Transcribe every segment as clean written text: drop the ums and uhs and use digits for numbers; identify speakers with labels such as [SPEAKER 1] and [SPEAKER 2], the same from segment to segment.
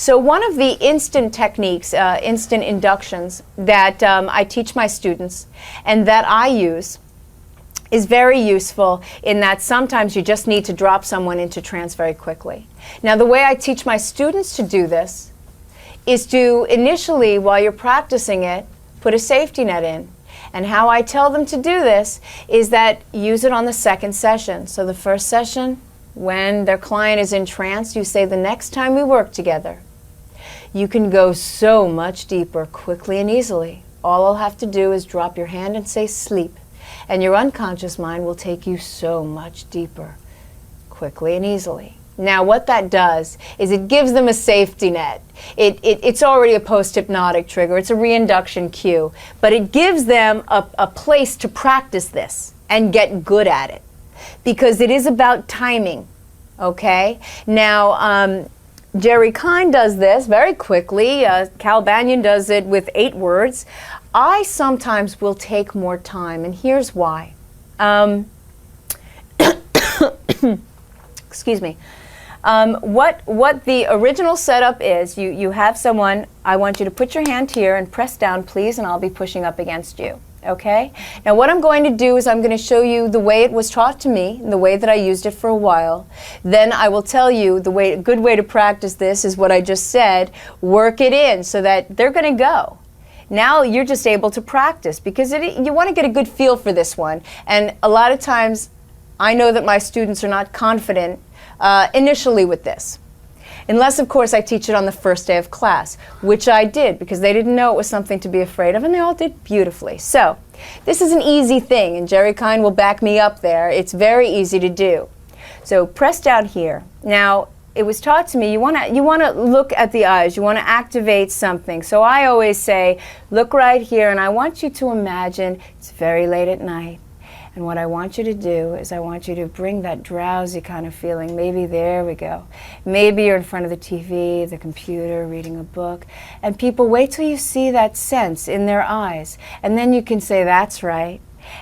[SPEAKER 1] So one of the instant techniques, instant inductions that I teach my students and that I use is very useful in that sometimes you just need to drop someone into trance very quickly. Now, the way I teach my students to do this is to initially, while you're practicing it, put a safety net in. And how I tell them to do this is that use it on the second session. So the first session, when their client is in trance, you say, the next time we work together, you can go so much deeper quickly and easily. All I'll have to do is drop your hand and say sleep. And your unconscious mind will take you so much deeper, quickly and easily. Now, what that does is it gives them a safety net. It's already a post-hypnotic trigger. It's a reinduction cue. But it gives them a place to practice this and get good at it. Because it is about timing, okay? Now, Jerry Kine does this very quickly. Cal Banyan does it with 8 words. I sometimes will take more time, and here's why. Excuse me. What the original setup is, you have someone, I want you to put your hand here and press down, please, and I'll be pushing up against you. Okay? Now what I'm going to do is I'm going to show you the way it was taught to me, and the way that I used it for a while. Then I will tell you a good way to practice this is what I just said. Work it in so that they're going to go. Now you're just able to practice because you want to get a good feel for this one. And a lot of times I know that my students are not confident initially with this. Unless, of course, I teach it on the first day of class, which I did because they didn't know it was something to be afraid of, and they all did beautifully. So this is an easy thing, and Jerry Kine will back me up there. It's very easy to do. So press down here. Now, it was taught to me, you want to look at the eyes. You want to activate something. So I always say, look right here, and I want you to imagine it's very late at night. And what I want you to do is I want you to bring that drowsy kind of feeling. Maybe there we go. Maybe you're in front of the TV, the computer, reading a book. And people, wait till you see that sense in their eyes. And then you can say, that's right.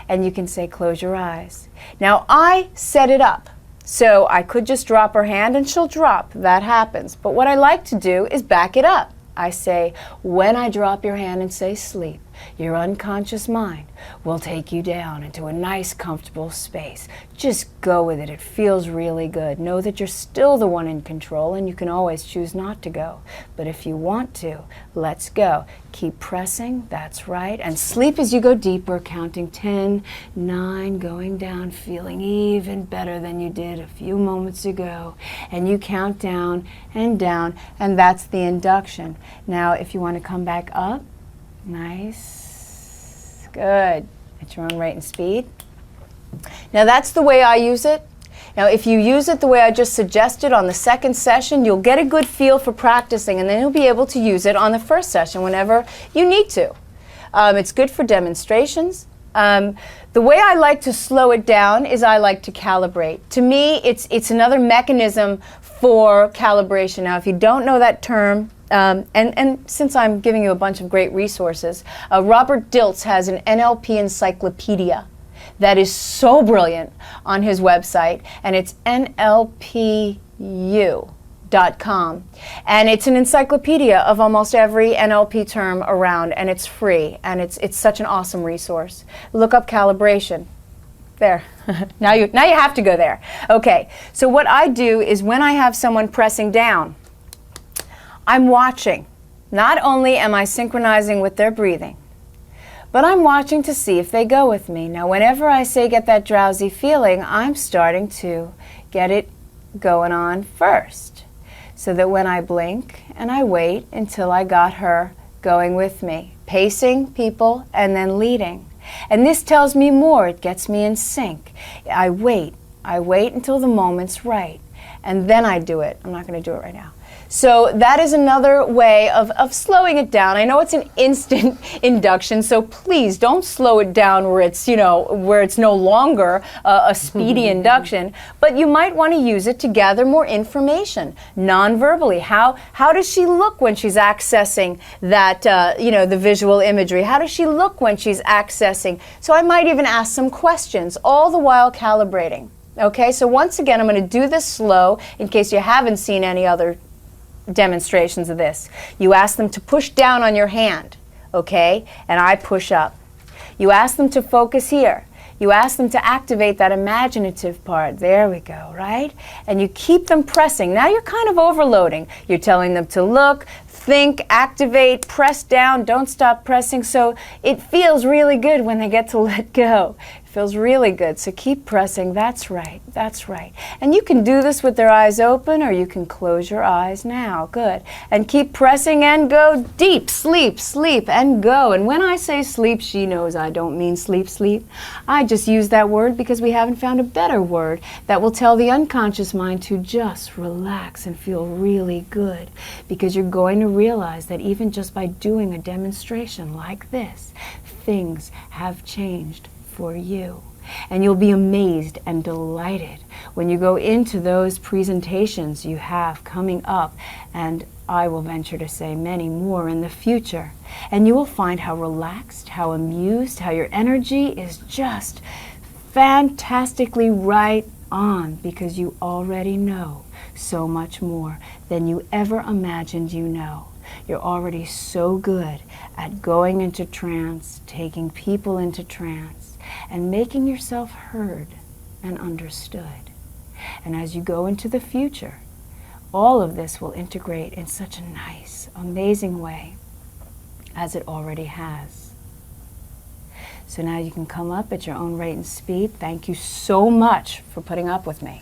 [SPEAKER 1] And you can say, close your eyes. Now, I set it up. So I could just drop her hand and she'll drop. That happens. But what I like to do is back it up. I say, when I drop your hand and say sleep, your unconscious mind will take you down into a nice, comfortable space. Just go with it. It feels really good. Know that you're still the one in control, and you can always choose not to go. But if you want to, let's go. Keep pressing. That's right. And sleep as you go deeper, counting 10, 9, going down, feeling even better than you did a few moments ago. And you count down, and that's the induction. Now, if you want to come back up, nice, good, at your own rate and speed. Now that's the way I use it. Now if you use it the way I just suggested on the second session, you'll get a good feel for practicing, and then you'll be able to use it on the first session whenever you need to. It's good for demonstrations. The way I like to slow it down is I like to calibrate. To me, it's another mechanism for calibration. Now if you don't know that term, and since I'm giving you a bunch of great resources, Robert Dilts has an NLP encyclopedia that is so brilliant on his website, and it's nlpu.com. And it's an encyclopedia of almost every NLP term around, and it's free, and it's such an awesome resource. Look up calibration. There. now you have to go there. Okay, so what I do is when I have someone pressing down, I'm watching. Not only am I synchronizing with their breathing, but I'm watching to see if they go with me. Now, whenever I say get that drowsy feeling, I'm starting to get it going on first. So that when I blink and I wait until I got her going with me, pacing people and then leading. And this tells me more. It gets me in sync. I wait until the moment's right. And then I do it. I'm not going to do it right now. So that is another way of slowing it down. I know it's an instant induction, so please don't slow it down where it's, where it's no longer a speedy induction, but you might want to use it to gather more information non-verbally. How does she look when she's accessing that, the visual imagery? How does she look when she's accessing? So I might even ask some questions, all the while calibrating. Okay, so once again, I'm going to do this slow in case you haven't seen any other demonstrations of this. You ask them to push down on your hand, okay? And I push up. You ask them to focus here. You ask them to activate that imaginative part. There we go, right? And you keep them pressing. Now you're kind of overloading. You're telling them to look, think, activate, press down, don't stop pressing. So it feels really good when they get to let go. It feels really good. So keep pressing. That's right. That's right. And you can do this with their eyes open, or you can close your eyes now. Good. And keep pressing and go deep. Sleep, sleep, and go. And when I say sleep, she knows I don't mean sleep, sleep. I just use that word because we haven't found a better word that will tell the unconscious mind to just relax and feel really good. Because you're going to realize that even just by doing a demonstration like this, things have changed for you. And you'll be amazed and delighted when you go into those presentations you have coming up, and I will venture to say many more in the future. And you will find how relaxed, how amused, how your energy is just fantastically right on, because you already know so much more than you ever imagined you know. You're already so good at going into trance, taking people into trance, and making yourself heard and understood. And as you go into the future, all of this will integrate in such a nice, amazing way as it already has. So now you can come up at your own rate and speed. Thank you so much for putting up with me.